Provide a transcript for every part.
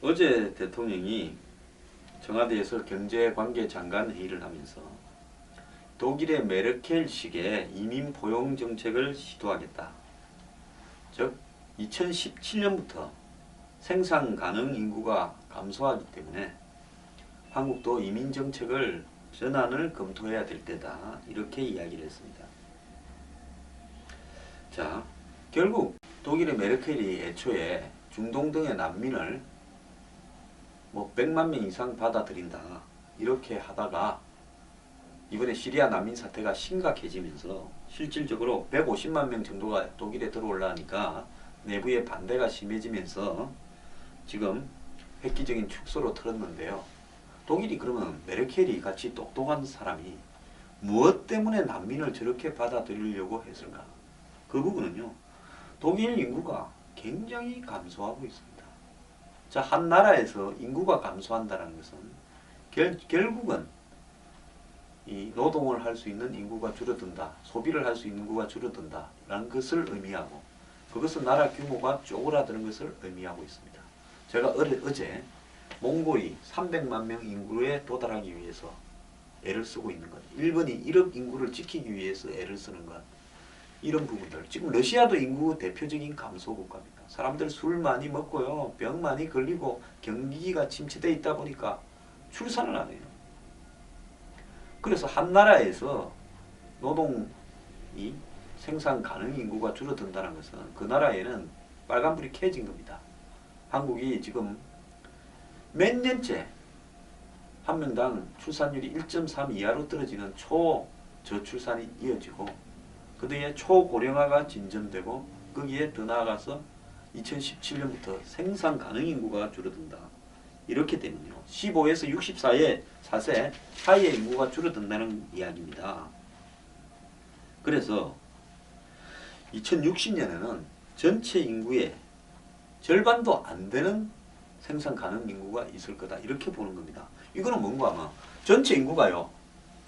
어제 대통령이 청와대에서 경제관계장관 회의를 하면서 독일의 메르켈식의 이민 포용 정책을 시도하겠다. 즉 2017년부터 생산 가능 인구가 감소하기 때문에 한국도 이민 정책을 전환을 검토해야 될 때다. 이렇게 이야기를 했습니다. 자, 결국 독일의 메르켈이 애초에 중동 등의 난민을 100만 명 이상 받아들인다. 이렇게 하다가 이번에 시리아 난민 사태가 심각해지면서 실질적으로 150만 명 정도가 독일에 들어오려니까 내부의 반대가 심해지면서 지금 획기적인 축소로 틀었는데요. 독일이 그러면 메르켈이 같이 똑똑한 사람이 무엇 때문에 난민을 저렇게 받아들이려고 했을까? 그 부분은요. 독일 인구가 굉장히 감소하고 있습니다. 자, 한 나라에서 인구가 감소한다는 것은 결국은 이 노동을 할 수 있는 인구가 줄어든다. 소비를 할 수 있는 인구가 줄어든다. 라는 것을 의미하고 그것은 나라 규모가 쪼그라드는 것을 의미하고 있습니다. 제가 어제 몽골이 300만 명 인구에 도달하기 위해서 애를 쓰고 있는 것, 일본이 1억 인구를 지키기 위해서 애를 쓰는 것, 이런 부분들. 지금 러시아도 인구 대표적인 감소 국가입니다. 사람들 술 많이 먹고요, 병 많이 걸리고 경기가 침체되어 있다 보니까 출산을 안 해요. 그래서 한 나라에서 노동이 생산 가능 인구가 줄어든다는 것은 그 나라에는 빨간불이 켜진 겁니다. 한국이 지금 몇 년째 한 명당 출산율이 1.3 이하로 떨어지는 초저출산이 이어지고 그 뒤에 초고령화가 진전되고 거기에 더 나아가서 2017년부터 생산 가능 인구가 줄어든다. 이렇기 때문에요. 15에서 64세 사이의 인구가 줄어든다는 이야기입니다. 그래서 2060년에는 전체 인구의 절반도 안 되는 생산 가능 인구가 있을 거다. 이렇게 보는 겁니다. 이거는 뭔가 하면 전체 인구가요.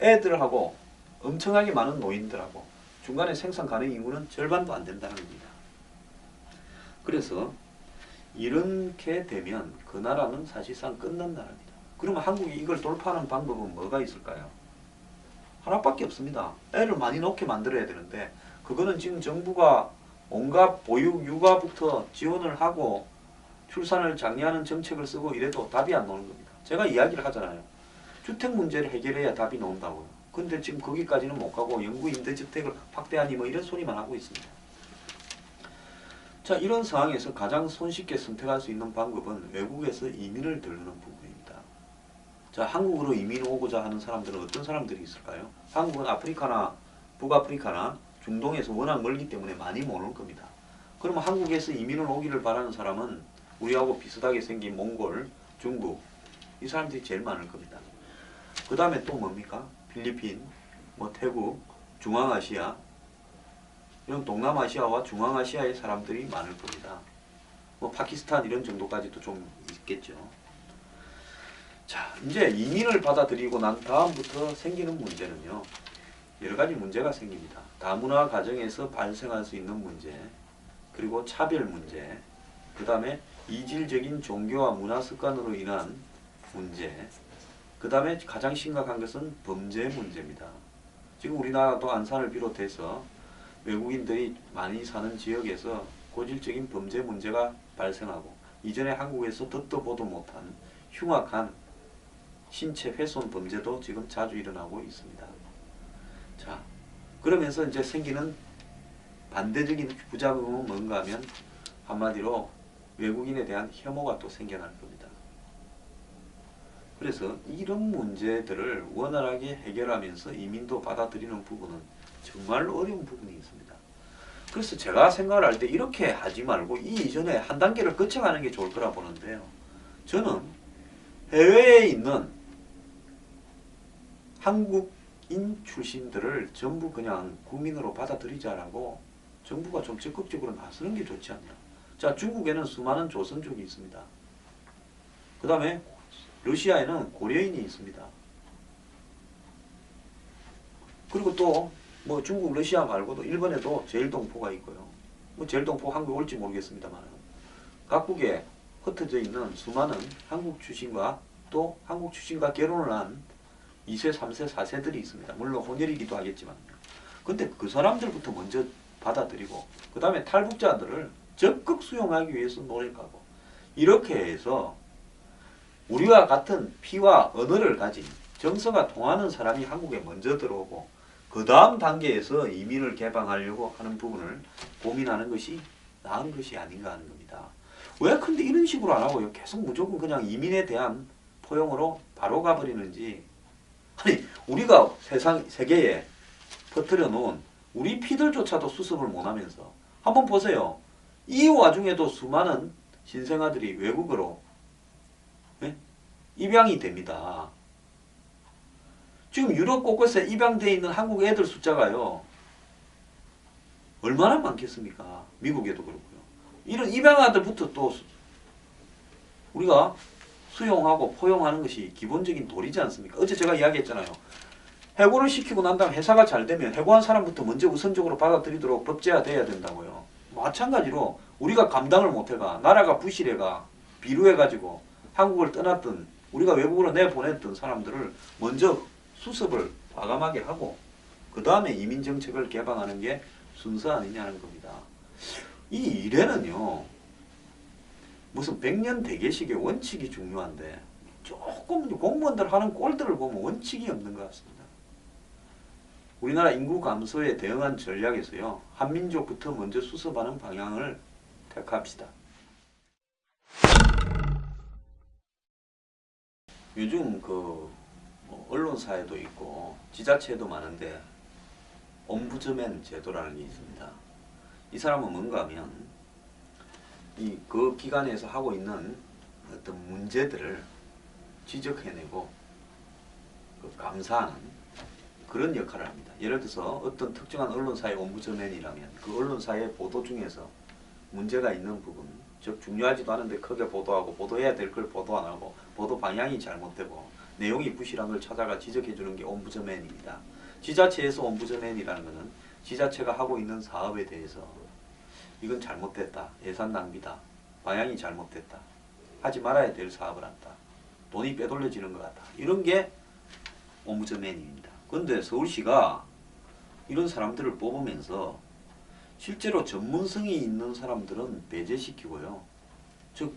애들하고 엄청나게 많은 노인들하고 중간에 생산 가능 인구는 절반도 안 된다는 겁니다. 그래서 이렇게 되면 그 나라는 사실상 끝난 나라입니다. 그러면 한국이 이걸 돌파하는 방법은 뭐가 있을까요? 하나밖에 없습니다. 애를 많이 낳게 만들어야 되는데 그거는 지금 정부가 온갖 보육, 육아부터 지원을 하고 출산을 장려하는 정책을 쓰고 이래도 답이 안 나오는 겁니다. 제가 이야기를 하잖아요. 주택 문제를 해결해야 답이 나온다고요. 근데 지금 거기까지는 못 가고 영구 임대주택을 확대하니 이런 소리만 하고 있습니다. 자, 이런 상황에서 가장 손쉽게 선택할 수 있는 방법은 외국에서 이민을 들르는 부분입니다. 자, 한국으로 이민 오고자 하는 사람들은 어떤 사람들이 있을까요? 한국은 아프리카나 북아프리카나 중동에서 워낙 멀기 때문에 많이 못 올 겁니다. 그러면 한국에서 이민을 오기를 바라는 사람은 우리하고 비슷하게 생긴 몽골, 중국 이 사람들이 제일 많을 겁니다. 그 다음에 또 뭡니까? 필리핀, 태국, 중앙아시아 이런 동남아시아와 중앙아시아의 사람들이 많을 겁니다. 파키스탄 이런 정도까지도 좀 있겠죠. 자, 이제 이민을 받아들이고 난 다음부터 생기는 문제는요. 여러 가지 문제가 생깁니다. 다문화 가정에서 발생할 수 있는 문제, 그리고 차별 문제, 그 다음에 이질적인 종교와 문화 습관으로 인한 문제, 그 다음에 가장 심각한 것은 범죄 문제입니다. 지금 우리나라도 안산을 비롯해서 외국인들이 많이 사는 지역에서 고질적인 범죄 문제가 발생하고 이전에 한국에서 듣도 보도 못한 흉악한 신체 훼손 범죄도 지금 자주 일어나고 있습니다. 자, 그러면서 이제 생기는 반대적인 부작용은 뭔가 하면 한마디로 외국인에 대한 혐오가 또 생겨날 겁니다. 그래서 이런 문제들을 원활하게 해결하면서 이민도 받아들이는 부분은 정말 어려운 부분이 있습니다. 그래서 제가 생각을 할 때 이렇게 하지 말고 이 이전에 한 단계를 거쳐가는 게 좋을 거라 보는데요. 저는 해외에 있는 한국인 출신들을 전부 그냥 국민으로 받아들이자라고 정부가 좀 적극적으로 나서는 게 좋지 않나. 자, 중국에는 수많은 조선족이 있습니다. 그 다음에 러시아에는 고려인이 있습니다. 그리고 또 중국, 러시아 말고도 일본에도 제일동포가 있고요. 제일동포 한국에 올지 모르겠습니다만 각국에 흩어져 있는 수많은 한국 출신과 또 한국 출신과 결혼을 한 2세, 3세, 4세들이 있습니다. 물론 혼혈이기도 하겠지만요. 근데 그 사람들부터 먼저 받아들이고 그 다음에 탈북자들을 적극 수용하기 위해서 노력하고 이렇게 해서 우리와 같은 피와 언어를 가진 정서가 통하는 사람이 한국에 먼저 들어오고 그 다음 단계에서 이민을 개방하려고 하는 부분을 고민하는 것이 나은 것이 아닌가 하는 겁니다. 왜 근데 이런 식으로 안 하고요? 계속 무조건 그냥 이민에 대한 포용으로 바로 가버리는지. 아니 우리가 세계에 퍼뜨려 놓은 우리 피들조차도 수습을 못하면서 한번 보세요. 이 와중에도 수많은 신생아들이 외국어로 입양이 됩니다. 지금 유럽 곳곳에 입양되어 있는 한국 애들 숫자가요. 얼마나 많겠습니까? 미국에도 그렇고요. 이런 입양아들부터 또 우리가 수용하고 포용하는 것이 기본적인 도리지 않습니까? 어제 제가 이야기했잖아요. 해고를 시키고 난 다음 회사가 잘 되면 해고한 사람부터 먼저 우선적으로 받아들이도록 법제화돼야 된다고요. 마찬가지로 우리가 감당을 못해가 나라가 부실해가 비루해가지고 한국을 떠났던 우리가 외국으로 내보냈던 사람들을 먼저 수습을 과감하게 하고 그 다음에 이민정책을 개방하는 게 순서 아니냐는 겁니다. 이 일에는요. 무슨 백년 대계식의 원칙이 중요한데 조금 공무원들 하는 꼴들을 보면 원칙이 없는 것 같습니다. 우리나라 인구 감소에 대응한 전략에서요. 한민족부터 먼저 수습하는 방향을 택합시다. 요즘 언론사에도 있고 지자체에도 많은데 옴부즈맨 제도라는 게 있습니다. 이 사람은 뭔가 하면 그 기관에서 하고 있는 어떤 문제들을 지적해내고 감사하는 그런 역할을 합니다. 예를 들어서 어떤 특정한 언론사의 옴부즈맨이라면 그 언론사의 보도 중에서 문제가 있는 부분, 즉 중요하지도 않은데 크게 보도하고 보도해야 될 걸 보도 안 하고 보도 방향이 잘못되고 내용이 부실한 걸 찾아가 지적해 주는 게 옴부즈맨입니다. 지자체에서 옴부즈맨이라는 것은 지자체가 하고 있는 사업에 대해서 이건 잘못됐다, 예산 낭비다, 방향이 잘못됐다, 하지 말아야 될 사업을 한다, 돈이 빼돌려지는 것 같다, 이런 게 옴부즈맨입니다. 그런데 서울시가 이런 사람들을 뽑으면서 실제로 전문성이 있는 사람들은 배제시키고요. 즉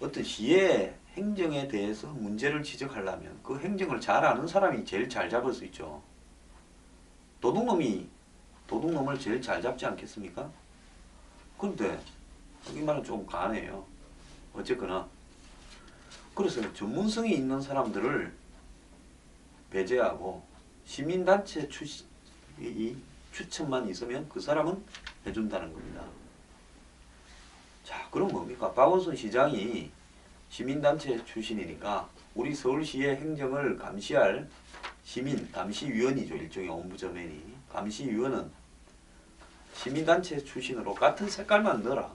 어떤 시의 행정에 대해서 문제를 지적하려면 그 행정을 잘 아는 사람이 제일 잘 잡을 수 있죠. 도둑놈이 도둑놈을 제일 잘 잡지 않겠습니까? 그런데 여기 말은 좀 가네요. 어쨌거나 그래서 전문성이 있는 사람들을 배제하고 시민단체 추천만 있으면 그 사람은 해준다는 겁니다. 자, 그럼 뭡니까? 박원순 시장이 시민단체 출신이니까 우리 서울시의 행정을 감시할 시민 감시위원이죠. 일종의 옴부즈맨이. 감시위원은 시민단체 출신으로 같은 색깔만 넣어라.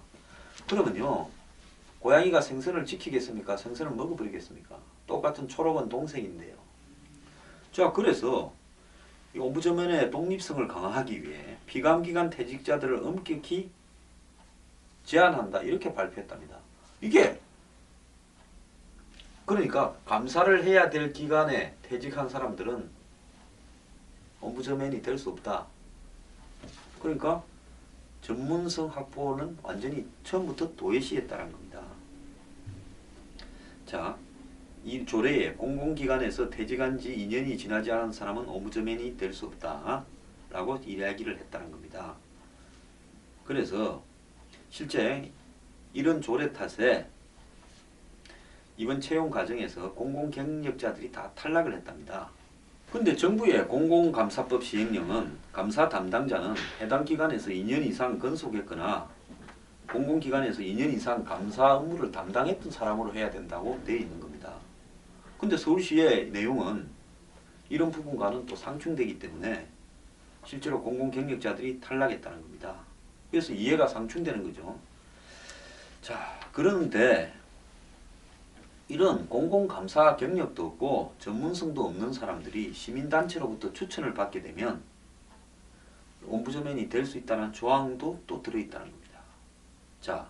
그러면요. 고양이가 생선을 지키겠습니까? 생선을 먹어버리겠습니까? 똑같은 초록은 동색인데요. 자, 그래서 이 옴부즈맨의 독립성을 강화하기 위해 피감기관 퇴직자들을 엄격히 제한한다. 이렇게 발표했답니다. 이게 그러니까 감사를 해야 될 기간에 퇴직한 사람들은 옴부즈맨이 될 수 없다. 그러니까 전문성 확보는 완전히 처음부터 도외시했다는 겁니다. 자, 이 조례에 공공기관에서 퇴직한 지 2년이 지나지 않은 사람은 옴부즈맨이 될 수 없다. 라고 이야기를 했다는 겁니다. 그래서 실제 이런 조례 탓에 이번 채용 과정에서 공공경력자들이 다 탈락을 했답니다. 근데 정부의 공공감사법 시행령은 감사 담당자는 해당 기관에서 2년 이상 근속했거나 공공기관에서 2년 이상 감사 업무를 담당했던 사람으로 해야 된다고 되어 있는 겁니다. 근데 서울시의 내용은 이런 부분과는 또 상충되기 때문에 실제로 공공경력자들이 탈락했다는 겁니다. 그래서 이해가 상충되는 거죠. 자, 그런데 이런 공공감사 경력도 없고 전문성도 없는 사람들이 시민단체로부터 추천을 받게 되면 옴부즈맨이 될 수 있다는 조항도 또 들어있다는 겁니다. 자,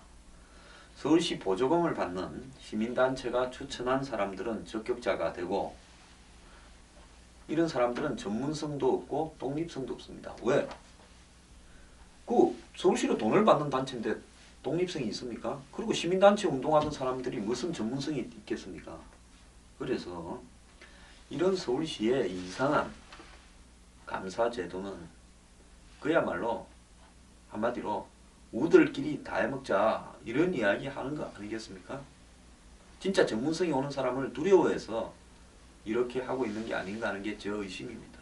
서울시 보조금을 받는 시민단체가 추천한 사람들은 적격자가 되고 이런 사람들은 전문성도 없고 독립성도 없습니다. 왜? 서울시로 돈을 받는 단체인데 독립성이 있습니까? 그리고 시민단체 운동하던 사람들이 무슨 전문성이 있겠습니까? 그래서 이런 서울시의 이상한 감사제도는 그야말로 한마디로 우들끼리 다 해먹자 이런 이야기 하는 거 아니겠습니까? 진짜 전문성이 오는 사람을 두려워해서 이렇게 하고 있는 게 아닌가 하는 게 제 의심입니다.